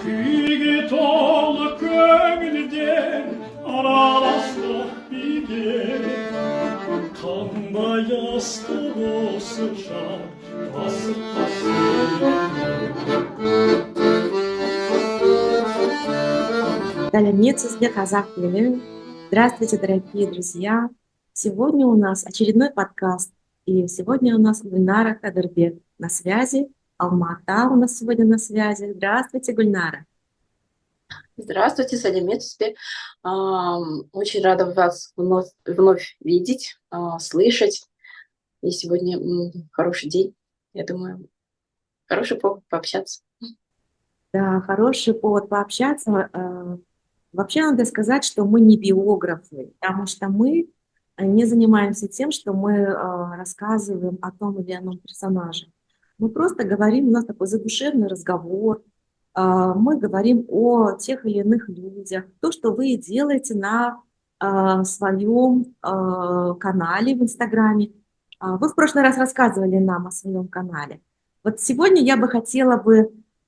Kıyı dolu gönülden aralastık bir geri. Kanda yastık olsun şan, basıp Далее казах Лилин. Здравствуйте, дорогие друзья! Сегодня у нас очередной подкаст, и сегодня у нас Гульнара Кадырбек на связи. Алмата у нас сегодня на связи. Здравствуйте, Гульнара! Здравствуйте, Салимет. Очень рада вас вновь видеть, слышать. И сегодня хороший день. Я думаю, хороший повод пообщаться. Да, хороший повод пообщаться. Вообще надо сказать, что мы не биографы, потому что мы не занимаемся тем, что мы рассказываем о том или ином персонаже. Мы просто говорим, у нас такой задушевный разговор, мы говорим о тех или иных людях, то, что вы делаете на своем канале в Инстаграме. Вы в прошлый раз рассказывали нам о своем канале. Вот сегодня я бы хотела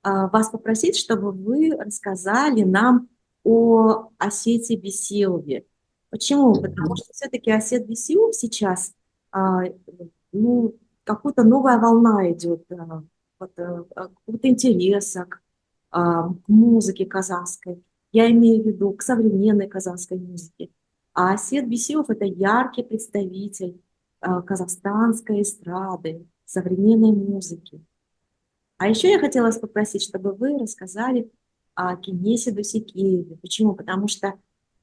вас попросить, чтобы вы рассказали нам о Осете Бесиеве. Почему? Потому что все-таки Осет Бесиев сейчас, какая-то новая волна идет, какого-то интереса к музыке казахской. Я имею в виду к современной казахской музыке. А Осет Бесиев – это яркий представитель казахстанской эстрады, современной музыки. А еще я хотела вас попросить, чтобы вы рассказали о Кенесе Дусекееве. Почему? Потому что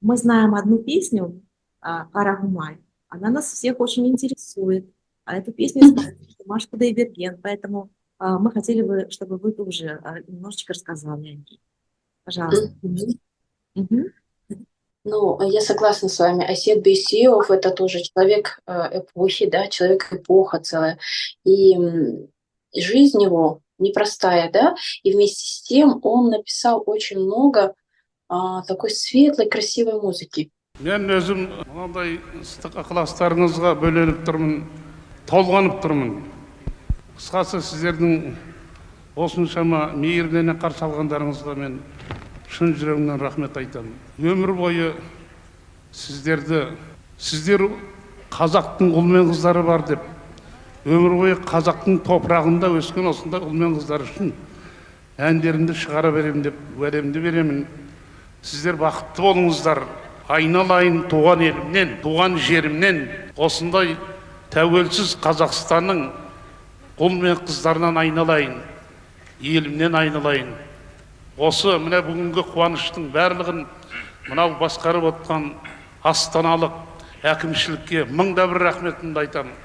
мы знаем одну песню «Карагумай». Она нас всех очень интересует. А эту песню исполняет Машка Кудайберген. Поэтому мы хотели бы, чтобы вы тоже немножечко рассказали о ней. Пожалуйста. Ну, я согласна с вами. Осет Бесиев – это тоже человек эпохи, да, человек-эпоха целая. И жизнь его непростая, да, и вместе с тем он написал очень много такой светлой, красивой музыки. Мен өзім мынандай ыстық ықыластарыңызға бөленіп тұрмын, толғанып тұрмын. Қысқасы сіздердің осыншама мейірлене қарсы алғандарыңызға мен шын жүрегімнен рахмет айтамын. Өмір бойы сіздер қазақтың ұл мен қыздары бар деп, өмір бойы қазақтың топырағында өскен осындай ұл мен қыздар үшін әндерімді шығара беремін деп уәдемді беремін. Сіздер бақытты болыңыздар. Айналайын туған елімнен, туған жерімнен, осындай тәуелсіз Қазақстанның ұл мен қыздарынан айналайын, елімнен айналайын. Осы міне бүгінгі қуаныштың барлығын мынау басқарып отқан астаналық әкімшілікке мыңда бір рахметімді айтамын.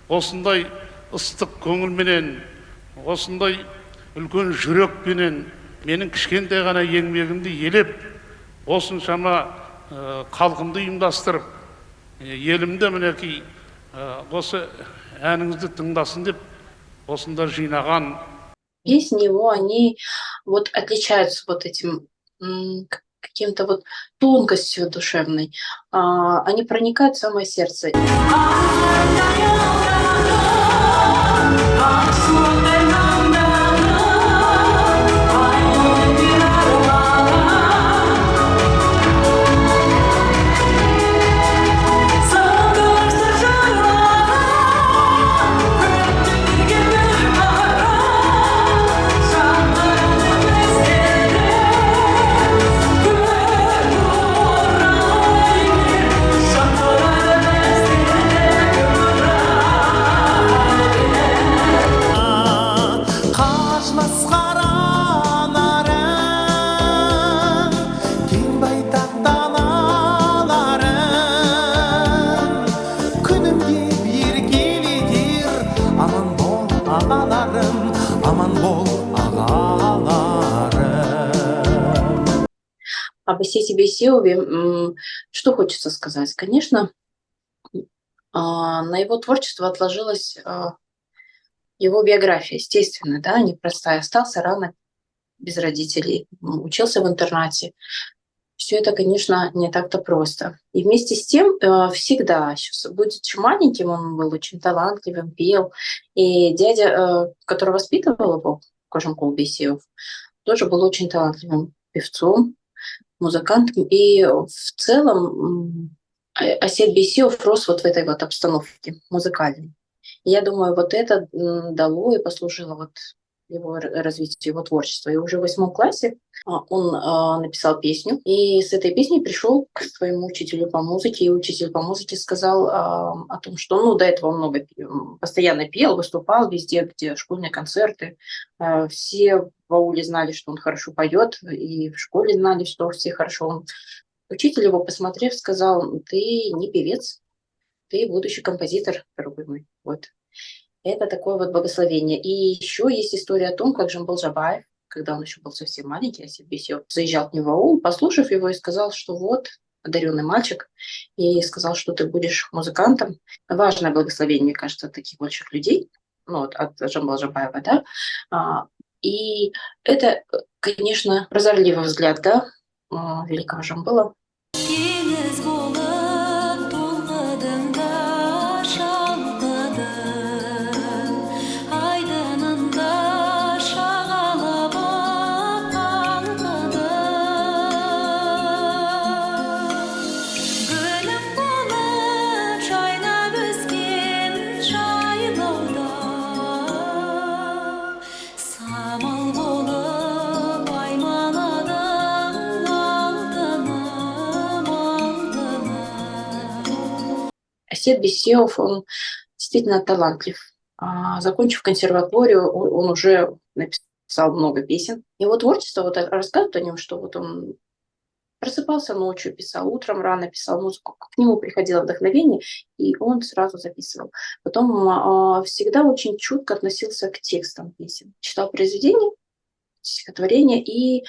Осындай ыстық көңілменен, осындай үлкен жүрекпенен менің кішкентай ғана еңбегімді елеп, осыншама халқымды ұйымдастырып, елімді мінекей осы әніңізді тыңдасын деп осында жинаған. Песни его, они вот отличаются вот этим каким-то вот тонкостью душевной. Они проникают в самое сердце. Об Осете Бесиеве что хочется сказать? Конечно, на его творчество отложилась его биография, естественно, да, непростая. Остался рано без родителей, учился в интернате. Все это, конечно, не так-то просто. И вместе с тем всегда, еще будучи маленьким, он был очень талантливым, пел. И дядя, который воспитывал его, Кожемкул Бесиев, тоже был очень талантливым певцом, музыкантом. И в целом Асет Бейсиев рос вот в этой вот обстановке музыкальной. И я думаю, вот это дало и послужило вот его развитию, его творчества. И уже в 8 классе он написал песню, и с этой песней пришел к своему учителю по музыке, и учитель по музыке сказал о том, что он до этого много постоянно пел, выступал везде, где школьные концерты. Все в ауле знали, что он хорошо поет, и в школе знали, что все хорошо. Учитель его, посмотрев, сказал: ты не певец, ты будущий композитор, дорогой мой. Вот. Это такое вот благословение. И еще есть история о том, как Жамбыл Жабаев, когда он еще был совсем маленький, Асет Бейсиев, заезжал к нему в аул, послушав его, и сказал, что вот, одаренный мальчик, и сказал, что ты будешь музыкантом. Важное благословение, мне кажется, от таких больших людей, ну, вот от Жамбыла Жабаева, да. И это, конечно, прозорливый взгляд, да, великого Жамбыла. Теңіз болып толқыдың да шалқыдың, айдынында шағалып қалқыдың. Гүлім болып жайнап өскен жайлауда, самал болып аймаладың алтыным, алтыным. Асет Бейсиев, он действительно талантлив. Закончив консерваторию, он уже написал много песен. Его творчество, вот рассказывают о нем, что вот он просыпался ночью, писал, утром рано писал музыку, к нему приходило вдохновение, и он сразу записывал. Потом всегда очень чутко относился к текстам песен. Читал произведения, стихотворения, и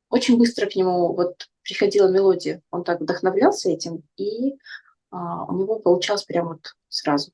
очень быстро к нему вот приходила мелодия. Он так вдохновлялся этим, и у него получалось прямо вот сразу.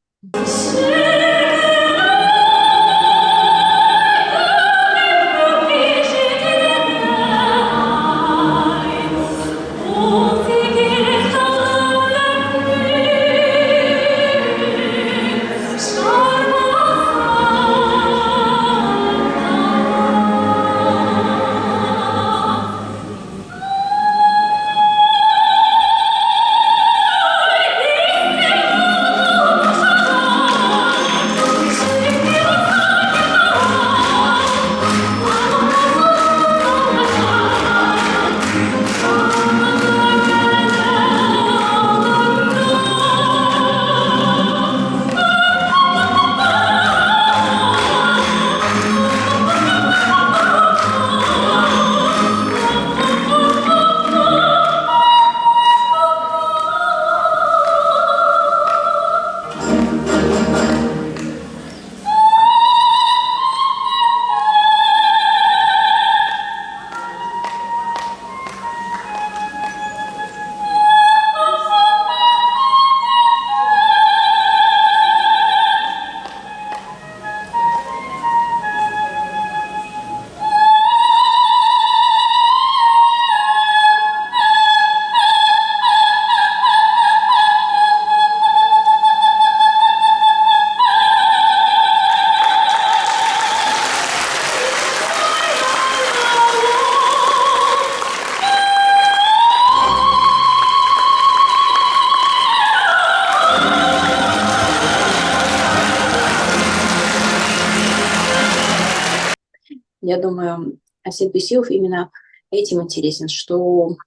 Я думаю, Асет Бейсиев именно этим интересен, что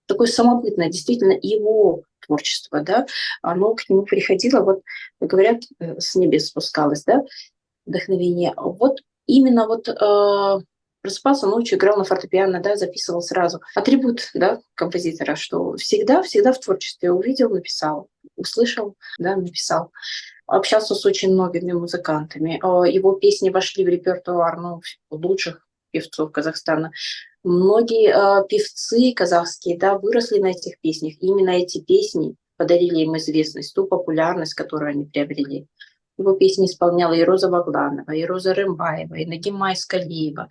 такое самобытное, действительно его творчество, да, оно к нему приходило, вот, как говорят, с небес спускалось, да, вдохновение. Вот именно вот просыпался ночью, играл на фортепиано, да, записывал сразу. Атрибут, да, композитора, что всегда в творчестве увидел, написал, услышал, да, написал. Общался с очень многими музыкантами. Его песни вошли в репертуар лучших певцов Казахстана. Многие певцы казахские, да, выросли на этих песнях. Именно эти песни подарили им известность, ту популярность, которую они приобрели. Его песни исполняла и Роза Багланова, и Роза Рымбаева, и Нагима Искалиева,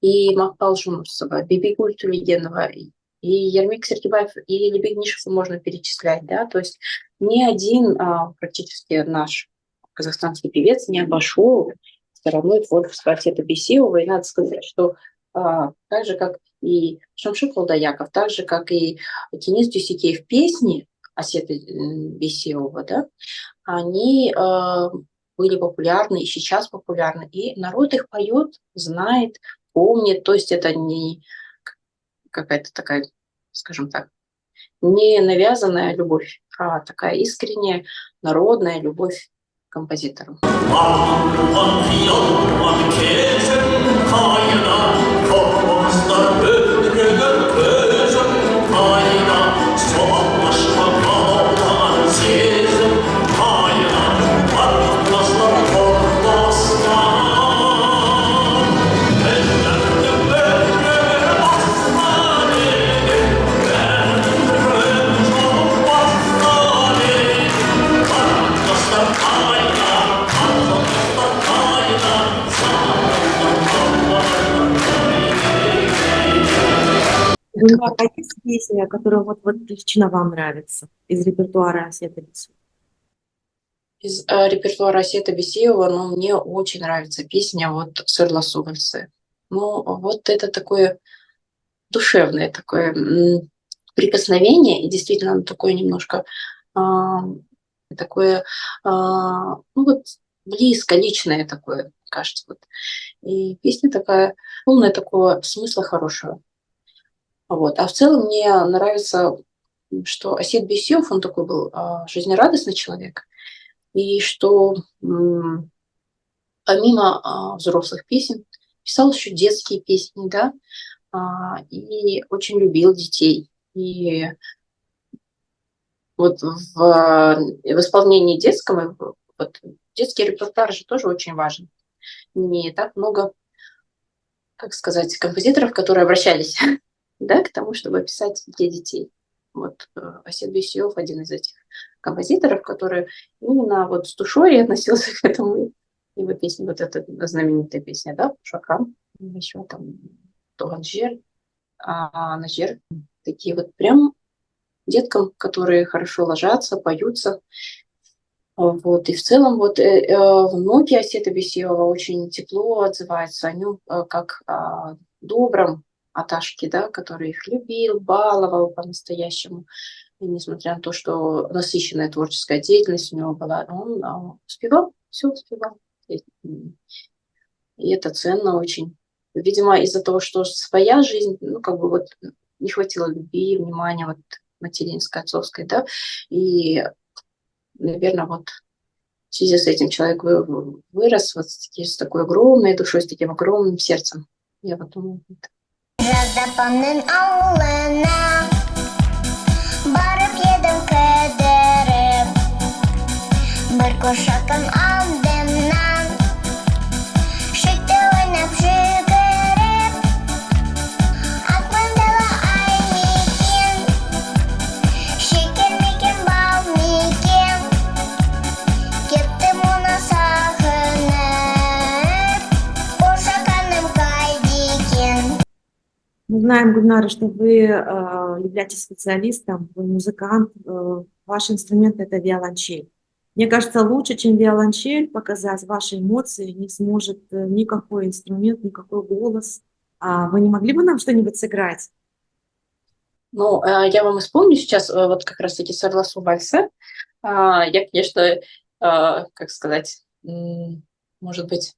и Макпал Жунусова, Бибигуль Тулегенова, и Ермек Сергибаев, и Лебегнишев можно перечислять, да, то есть ни один практически наш казахстанский певец не обошел все равно творчество Асета Бейсиева. И надо сказать, что так же, как и Шамши Колдаяков, так же, как и Кенис Дюсикеев песни Асета Бейсиева, да, они были популярны и сейчас популярны. И народ их поет, знает, помнит. То есть это не какая-то такая, скажем так, не навязанная любовь, а такая искренняя народная любовь к композитору. Гульнара, а есть песня, которая вот лично вам нравится из репертуара Асета Бейсиева? Из репертуара Асета Бейсиева, ну, мне очень нравится песня вот «Сырла Сувальцы». Ну, вот это такое душевное такое прикосновение, и действительно оно такое немножко такое, ну вот близко, личное такое, кажется. Вот. И песня такая, полная такого смысла хорошего. Вот. А в целом мне нравится, что Асет Бейсиев, он такой был жизнерадостный человек, и что помимо взрослых песен писал еще детские песни, да, и очень любил детей. И вот в исполнении детском, вот, детский репертуар же тоже очень важен. Не так много, как сказать, композиторов, которые обращались да, к тому, чтобы писать для детей. Вот Асет Бейсиев один из этих композиторов, который именно вот с душой относился к этому. Его песня, вот эта знаменитая песня, да, Шакам, еще там Туганжер, Нажер, такие вот прям деткам, которые хорошо ложатся, поются. Вот. И в целом вот внуки Асета Бейсиева очень тепло отзываются о нем как о добром Аташке, да, который их любил, баловал по-настоящему. И несмотря на то, что насыщенная творческая деятельность у него была, он успевал, все успевал. И это ценно очень. Видимо, из-за того, что своя жизнь, ну, как бы вот не хватило любви, внимания вот материнской, отцовской, да, и, наверное, вот в связи с этим человек вырос вот с такой огромной душой, с таким огромным сердцем. Я вот думаю, Жазапамның ауылына барып едім кідіріп, бір қошақым алдымнан шекті ойнап жүгіріп, атпан дала ай мекен, шекер мекен, бал мекен, кеттім оны сағынып, қошақаным қайда екен. Мы знаем, Гульнара, что вы являетесь специалистом, вы музыкант, ваш инструмент – это виолончель. Мне кажется, лучше, чем виолончель, показать ваши эмоции не сможет никакой инструмент, никакой голос. Вы не могли бы нам что-нибудь сыграть? ну, я вам исполню сейчас вот как раз-таки «Сарласу вальса». Я, конечно, как сказать, может быть,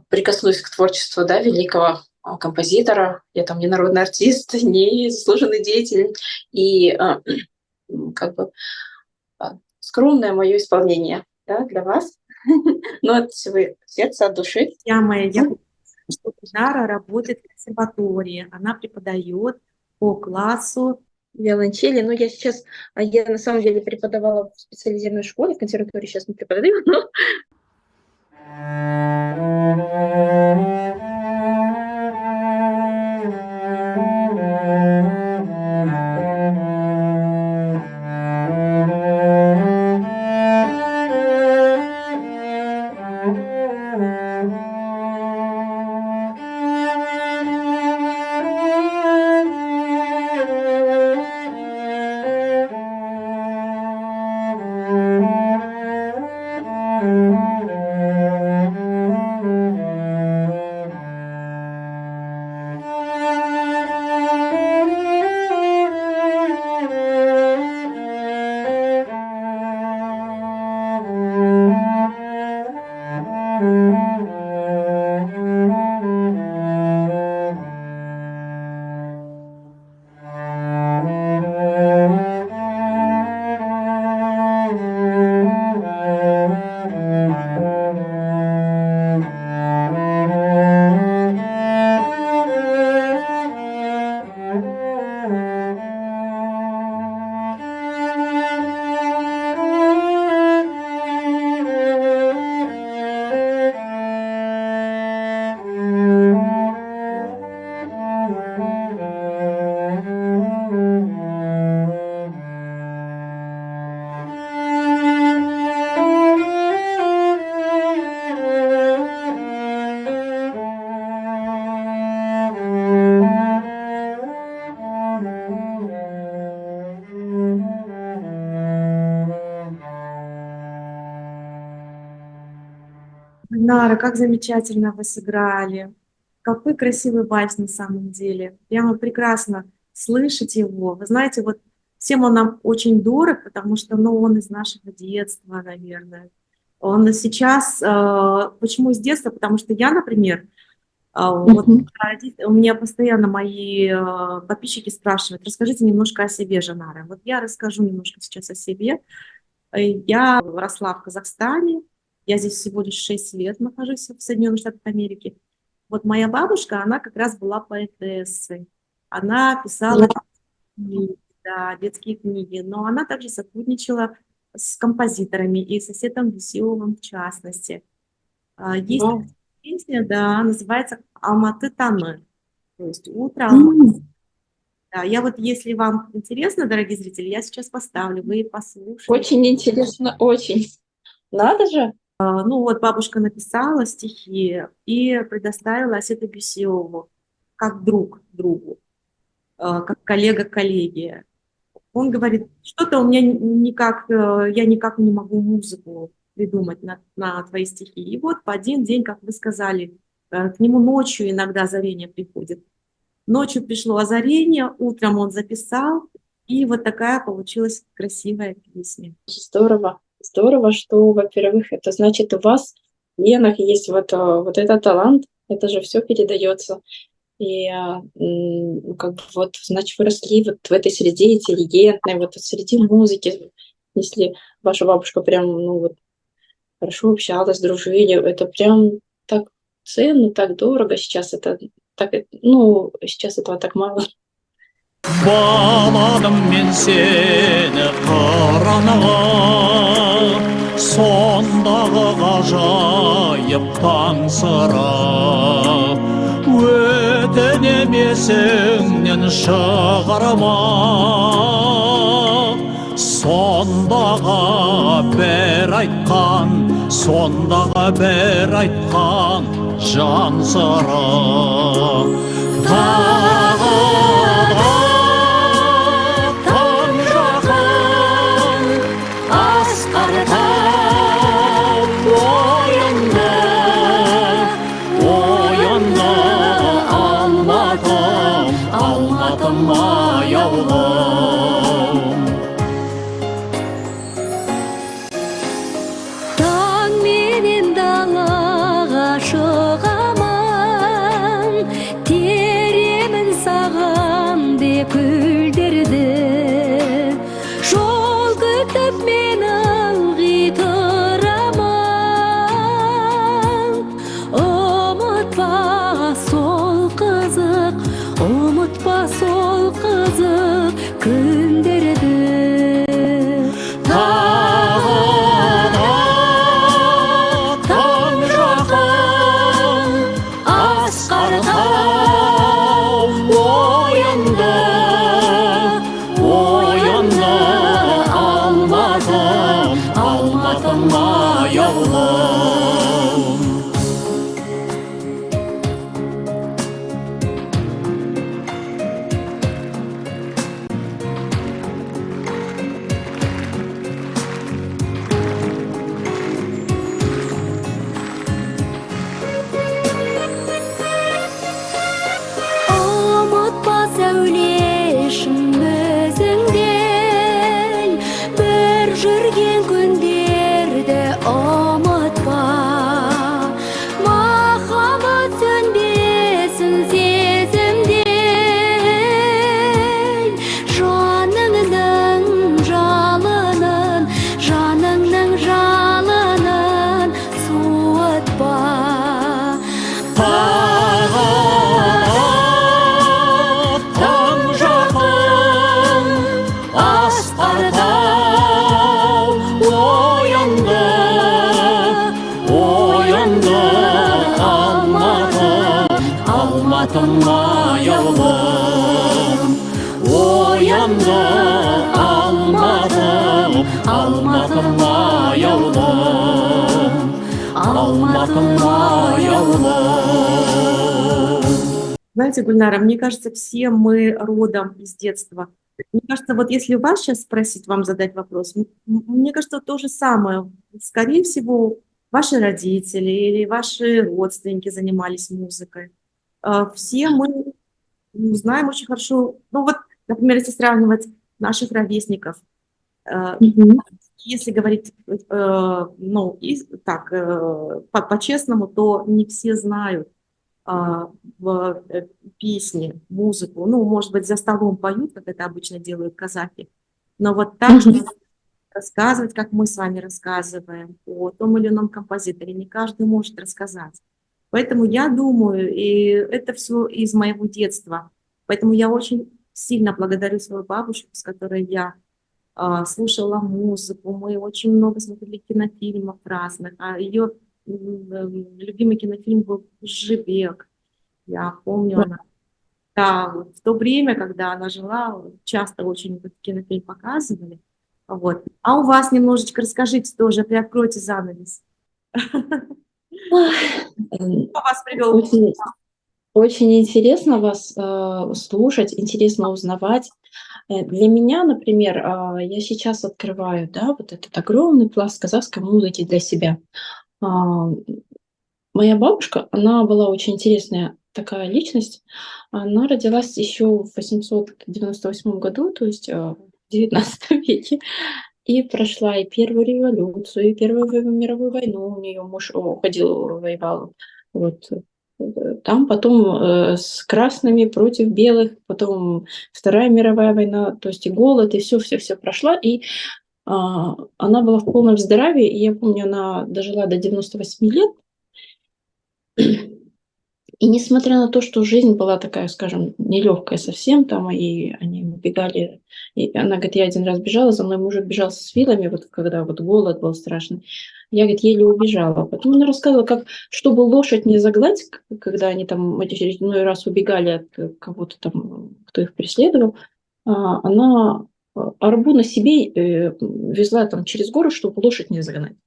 прикоснусь к творчеству, да, великого композитора. Я там не народный артист, не заслуженный деятель. И как бы скромное мое исполнение, да, для вас. Но от всего сердца, от души. Я хочу сказать, что Гульнара работает в консерватории, она преподает по классу. Виолончели. Ну, я на самом деле преподавала в специализированной школе, в консерватории сейчас не преподаю, но Нара, как замечательно вы сыграли. Какой красивый вальс на самом деле. Прямо прекрасно слышать его. Вы знаете, вот всем он нам очень дорог, потому что, ну, он из нашего детства, наверное. Он сейчас, почему из детства? Потому что я, например, вот у меня постоянно мои подписчики спрашивают, расскажите немножко о себе, Жанара. Вот я расскажу немножко сейчас о себе. Я росла в Казахстане, я здесь всего лишь 6 лет нахожусь в Соединенных Штатах Америки. Вот моя бабушка, она как раз была поэтессой. Она писала книги, да, детские книги, но она также сотрудничала с композиторами и с Асетом Бейсиевым в частности. Есть Вау. такая песня, да, называется «Алматы таңы», то есть «Утро Алматы». Да, я вот, если вам интересно, дорогие зрители, я сейчас поставлю, вы послушаете. Очень интересно, очень. Надо же. Ну вот бабушка написала стихи и предоставила Асету Бейсиеву как друг другу, как коллега коллеге. Он говорит, что-то у меня никак, я никак не могу музыку придумать на твои стихи. И вот в один день, как вы сказали, к нему ночью иногда озарение приходит. Ночью пришло озарение, утром он записал, и вот такая получилась красивая песня. Здорово. Здорово, что, во-первых, это значит, у вас в генах есть вот этот талант, это же все передается. И как бы вот, значит, вы росли вот в этой среде интеллигентной, вот среди музыки. Если ваша бабушка прям, ну вот, хорошо общалась, дружили, это прям так ценно, так дорого. Сейчас это так, ну, сейчас этого так мало. Bağladım men seni qıranığa, sonдағы ғажайып таң сыра. Өтінем есіңнен шығарма, сондағы бір айтқан жан сыра. Таң менен далаға шығамын, теремін саған деп күлдірді. Жол күтіп мен ылғи тұрамын, ұмытпа сол қызық күндерді. Ұмытпа сәулешім өзіңдей, бір жүрген күндерді ұмытпа. Махаббат сөнбесін сезімдей, жаныңның жалынын суытпа. Знаете, Гульнара, мне кажется, все мы родом из детства. Мне кажется, вот если вас сейчас спросить, вам задать вопрос, мне кажется, то же самое. Скорее всего, ваши родители или ваши родственники занимались музыкой. Все мы знаем очень хорошо, ну вот, например, если сравнивать наших ровесников, э, Мгм. если говорить, ну, так, по-честному, то не все знают песни, музыку. Ну, может быть, за столом поют, как это обычно делают казахи. Но вот так, Мгм. чтобы рассказывать, как мы с вами рассказываем о том или ином композиторе, не каждый может рассказать. Поэтому я думаю, и это все из моего детства. Поэтому я очень сильно благодарю свою бабушку, с которой я слушала музыку, мы очень много смотрели кинофильмов разных, а ее любимый кинофильм был «Жибек». Я помню, она, да, вот в то время, когда она жила, часто очень этот кинофильм показывали. Вот. А у вас немножечко расскажите тоже, приоткройте занавес. М, Кто вас привел? Очень, очень интересно вас слушать, интересно узнавать. Для меня, например, я сейчас открываю, да, вот этот огромный пласт казахской музыки для себя. А, Моя бабушка, она была очень интересная такая личность. Она родилась еще в 898 году, то есть в 19 веке, и прошла и Первую революцию, и Первую мировую войну. У нее муж уходил, воевал. Вот. Там потом с красными против белых, потом Вторая мировая война, то есть и голод, и все прошла. И она была в полном здравии, и я помню, она дожила до 98 лет. И несмотря на то, что жизнь была такая, скажем, нелегкая совсем, там, и они бегали, и она говорит, я один раз бежала, за мной мужик бежал с вилами, вот когда вот голод был страшный, я, говорит, еле убежала. Потом она рассказывала, как, чтобы лошадь не загнать, когда они там очередной раз убегали от кого-то там, кто их преследовал, она арбу на себе везла там через гору, чтобы лошадь не загнать.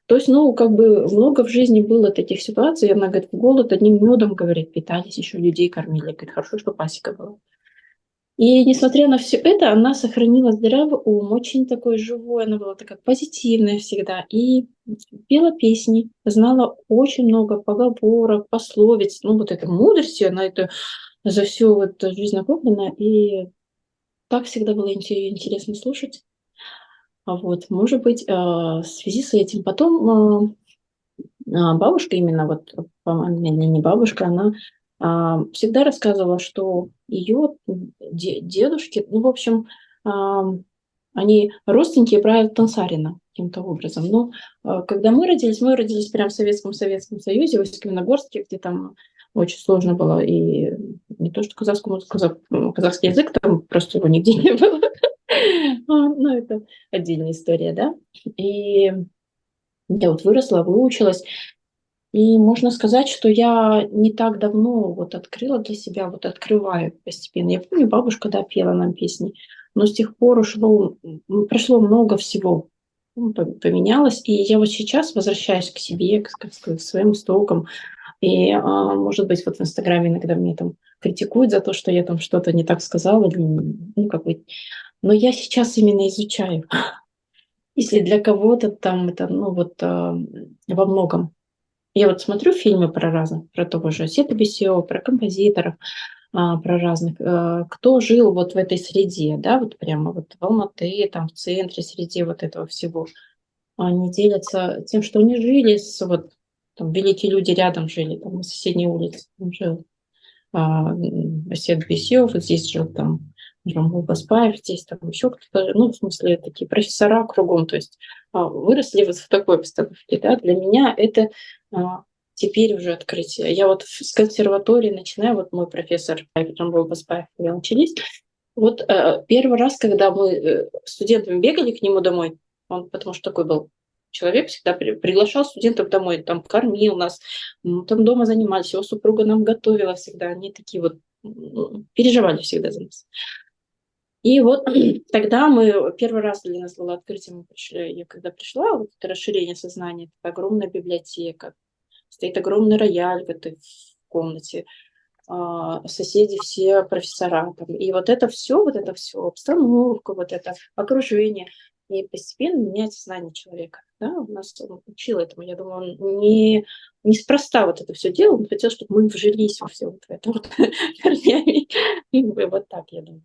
То есть, ну, как бы много в жизни было таких ситуаций. Она говорит, в голод одним медом, говорит, питались, еще людей кормили. Говорит, хорошо, что пасека была. И несмотря на все это, она сохранила здравый ум, очень такой живой, она была такая позитивная всегда. И пела песни, знала очень много поговорок, пословиц, ну, вот этой мудрости, она это за всю вот жизнь накоплена. И так всегда было интересно слушать. Вот, может быть, в связи с этим потом бабушка именно, вот, по-моему, не бабушка, она всегда рассказывала, что ее дедушки, ну, в общем, они родственники Ибрая Тансарина каким-то образом. Но когда мы родились прямо в Советском Союзе, в Усть-Каменогорске, где там очень сложно было, и не то, что казахский язык, там просто его нигде не было. Ну, это отдельная история, да. И я вот выросла, выучилась, и можно сказать, что я не так давно вот открыла для себя, вот открываю постепенно. Я помню, бабушка, да, пела нам песни, но с тех пор прошло много всего, поменялось. И я вот сейчас возвращаюсь к себе, к своим истокам. И, может быть, вот в Инстаграме иногда меня там критикуют за то, что я там что-то не так сказала, или, ну, как бы. Но я сейчас именно изучаю. Если для кого-то там это, ну, вот во многом. Я вот смотрю фильмы про разных, про того же Асета Бесио, про композиторов, про разных, кто жил вот в этой среде, да, вот прямо вот в Алматы, там в центре, среди вот этого всего. Они делятся тем, что они жили вот там великие люди рядом жили, там на соседней улице там жил Асет Бесио, вот здесь жил там Жамбул Баспаев, здесь там еще кто-то, ну, в смысле, такие профессора кругом, то есть выросли вот в такой обстановке, да, для меня это теперь уже открытие. Я вот с консерватории начинаю, вот мой профессор Жамбул Баспаев, когда начались, вот первый раз, когда мы студентами бегали к нему домой, он потому что такой был человек, всегда приглашал студентов домой, там кормил нас, там дома занимались, его супруга нам готовила всегда, они такие вот переживали всегда за нас. И вот тогда мы, первый раз для нас было открытие, мы пришли, я когда пришла, вот это расширение сознания, это огромная библиотека, стоит огромный рояль в этой комнате, соседи все профессора. Там, и вот это все, обстановка, вот это окружение. И постепенно меняется знание человека. Да? У нас он учил этому. Я думаю, он неспроста вот это все делал. Он хотел, чтобы мы вжились во все вот это вот корнями. И вот так, я думаю.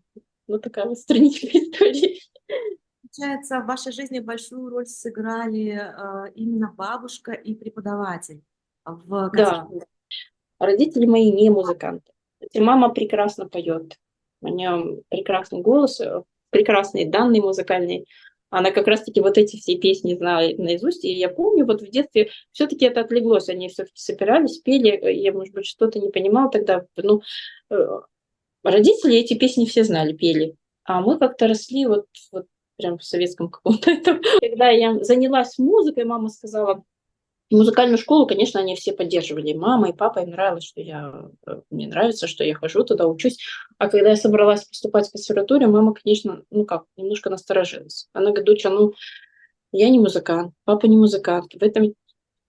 Ну, такая вот страничка истории. Получается, в вашей жизни большую роль сыграли именно бабушка и преподаватель в Да, родители мои не музыканты. Хотя мама прекрасно поет. У нее прекрасный голос, прекрасные данные музыкальные. Она как раз-таки вот эти все песни знала наизусть. И я помню, вот в детстве все-таки это отлеглось. Они все-таки собирались, пели. Я, может быть, что-то не понимала тогда. Ну, родители эти песни все знали, пели. А мы как-то росли вот прям в советском каком-то этом. Когда я занялась музыкой, мама сказала, музыкальную школу, конечно, они все поддерживали. И мама, и папа, им нравилось, что мне нравится, что я хожу туда, учусь. А когда я собралась поступать в консерваторию, мама, конечно, немножко насторожилась. Она говорит, доча, я не музыкант, папа не музыкант. В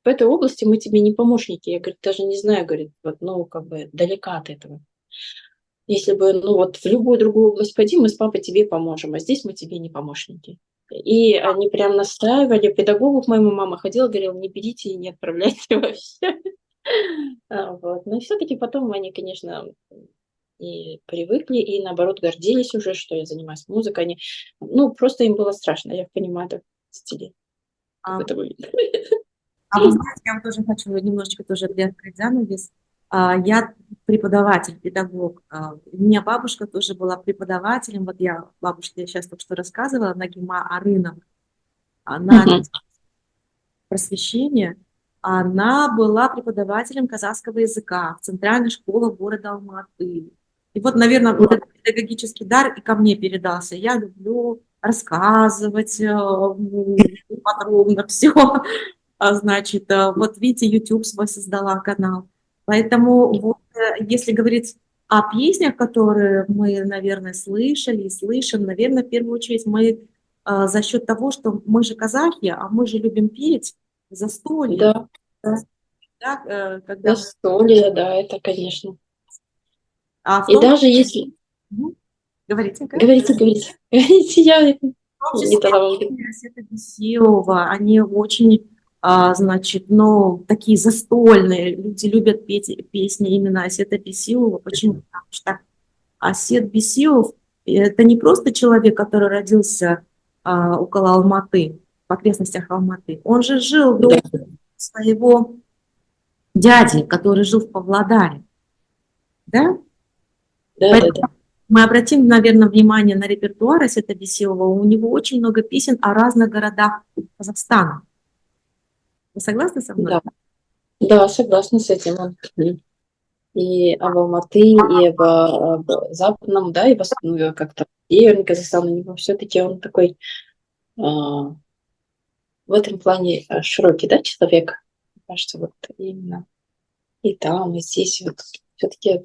этой области мы тебе не помощники. Я, говорит, даже не знаю, говорит, далека от этого. Если бы, в любую другую область пойди, мы с папой тебе поможем, а здесь мы тебе не помощники. И они прям настаивали. Педагогу к моему мама ходила, говорила, не берите и не отправляйте вообще. Но все-таки потом они, конечно, и привыкли, и наоборот гордились уже, что я занимаюсь музыкой. Они, просто им было страшно, я понимаю, до 10 лет. А Это вы знаете, я тоже хочу немножечко тоже приоткрыть занавес. Я преподаватель, педагог. У меня бабушка тоже была преподавателем. Вот бабушке сейчас только что рассказывала, Нагима Арынова. Она просвещение. Она была преподавателем казахского языка в центральной школе города Алматы. И вот, наверное, вот этот педагогический дар и ко мне передался. Я люблю рассказывать подробно все. Значит, вот видите, YouTube свой создала канал. Поэтому если говорить о песнях, которые мы, наверное, слышали и слышим, наверное, в первую очередь мы за счет того, что мы же казахи, а мы же любим петь, застолье. Да. Застолье, да, это, конечно. И даже если... Говорите. Говорите, я не дала вам. Асета Бисилова, они очень... такие застольные. Люди любят петь песни именно Асета Бисилова. Почему? Потому что Асет Бисилов – это не просто человек, который родился около Алматы, в окрестностях Алматы. Он же жил до своего дяди, который жил в Павлодаре. Да? Да. Мы обратим, наверное, внимание на репертуар Асета Бисилова. У него очень много песен о разных городах Казахстана. Вы согласны со мной? Да, согласна с этим. И об Алматы, и об Западном, да, и как-то Северный Казахстан, у него все-таки он такой в этом плане широкий, да, человек. Мне кажется, вот именно и там, и здесь вот все-таки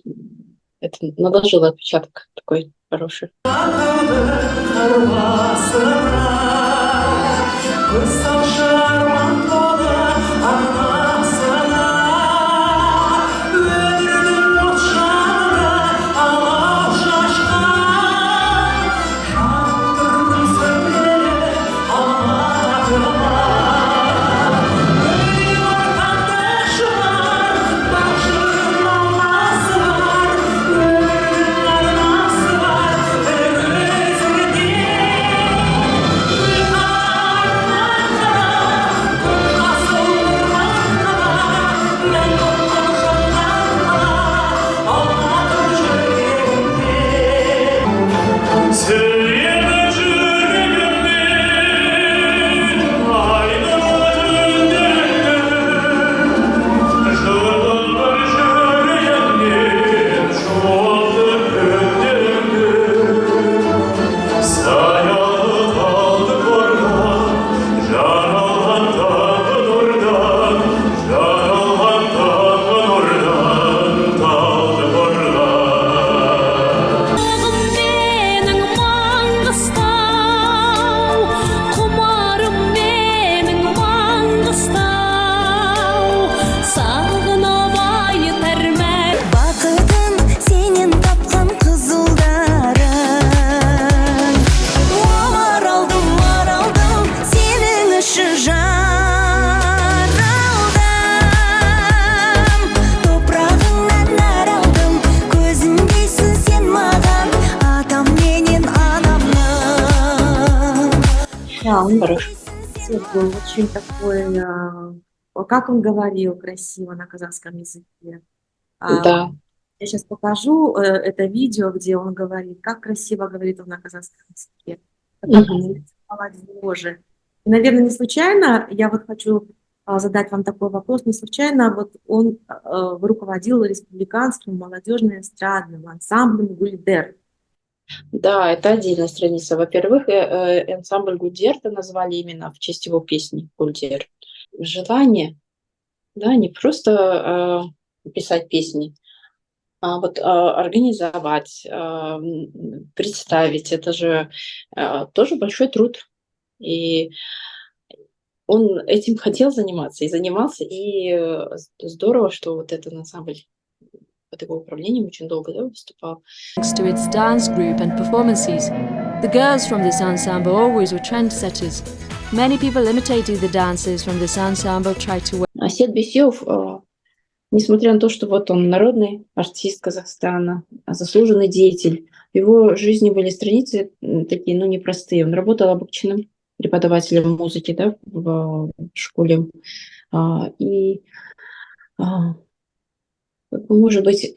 это наложило отпечаток такой хороший. Да, у него Хорошо. голос был очень такой, как он говорил красиво на казахском языке. А, Да. Я сейчас покажу это видео, где он говорит, как красиво говорит он на казахском языке, как он Мгм. говорит молодежи. И, наверное, не случайно, я вот хочу задать вам такой вопрос, не случайно вот он руководил республиканским молодежным эстрадным ансамблем «Гульдер». Да, это отдельная страница. Во-первых, ансамбль Гульдерта назвали именно в честь его песни Гульдер. Желание, да, не просто писать песни, а вот организовать, представить. Это же тоже большой труд. И он этим хотел заниматься и занимался, и здорово, что вот этот ансамбль под его управлением очень долго, да, выступал. Thanks to its dance group and performances, the girls from this ensemble always were trendsetters. Many people imitating the dances from this ensemble tried to Асет Бейсиев, несмотря на то, что вот он народный артист Казахстана, заслуженный деятель, в его жизни были страницы такие, ну, непростые. Он работал обученным преподавателем музыки, да, в школе. И, как бы, может быть,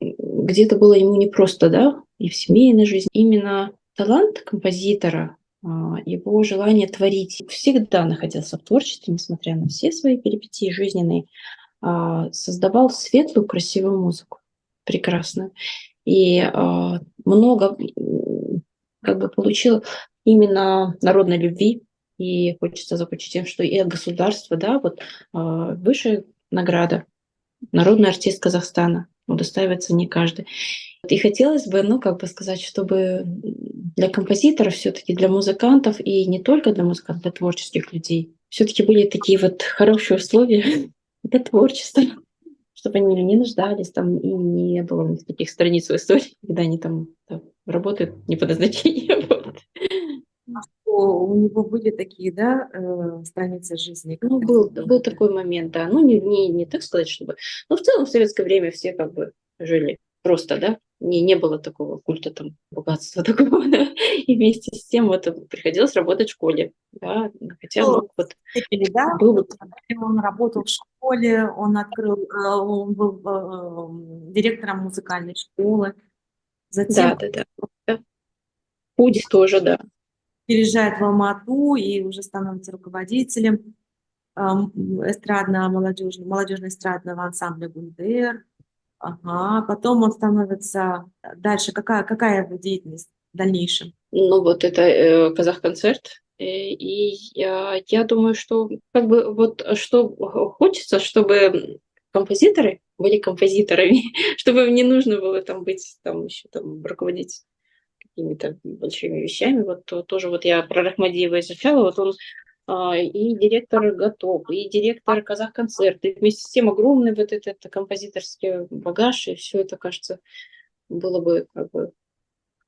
где-то было ему непросто, да, и в семейной жизни. Именно талант композитора, его желание творить всегда находился в творчестве, несмотря на все свои перипетии жизненные, создавал светлую, красивую музыку, прекрасную. И много как бы получил именно народной любви. И хочется закончить тем, что и от государства, да, вот высшая награда народный артист Казахстана удостаивается не каждый. И хотелось бы, ну, как бы сказать, чтобы для композиторов, все-таки для музыкантов, и не только для музыкантов, для творческих людей, все-таки были такие вот хорошие условия для творчества, чтобы они не нуждались там, и не было у них таких страниц в истории, когда они там работают не по назначению. У него были такие, да, страницы жизни? Ну, был такой момент, да. Ну, не так сказать, чтобы... Но в целом в советское время все как бы жили просто, да. Не было такого культа там богатства такого, да. И вместе с тем вот приходилось работать в школе, да. Хотя, ну, вот Да, был вот... он работал в школе, он был директором музыкальной школы. Затем Да. Путь тоже, да. переезжает в Алмату и уже становится руководителем молодежно-эстрадного ансамбля «Гульдер». Ага. Потом он становится... Дальше какая его деятельность в дальнейшем? Ну, вот это Казахконцерт. И я думаю, что как бы вот что хочется, чтобы композиторы были композиторами, чтобы им не нужно было там быть, там еще там руководить какими-то большими вещами. Вот тоже вот я про Рахмадиева изучала, вот он и директор «Готов», и директор «Казахконцерт», и вместе с тем огромный вот этот композиторский багаж, и все это, кажется, было бы как бы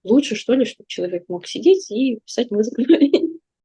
лучше, что ли, чтобы человек мог сидеть и писать музыку.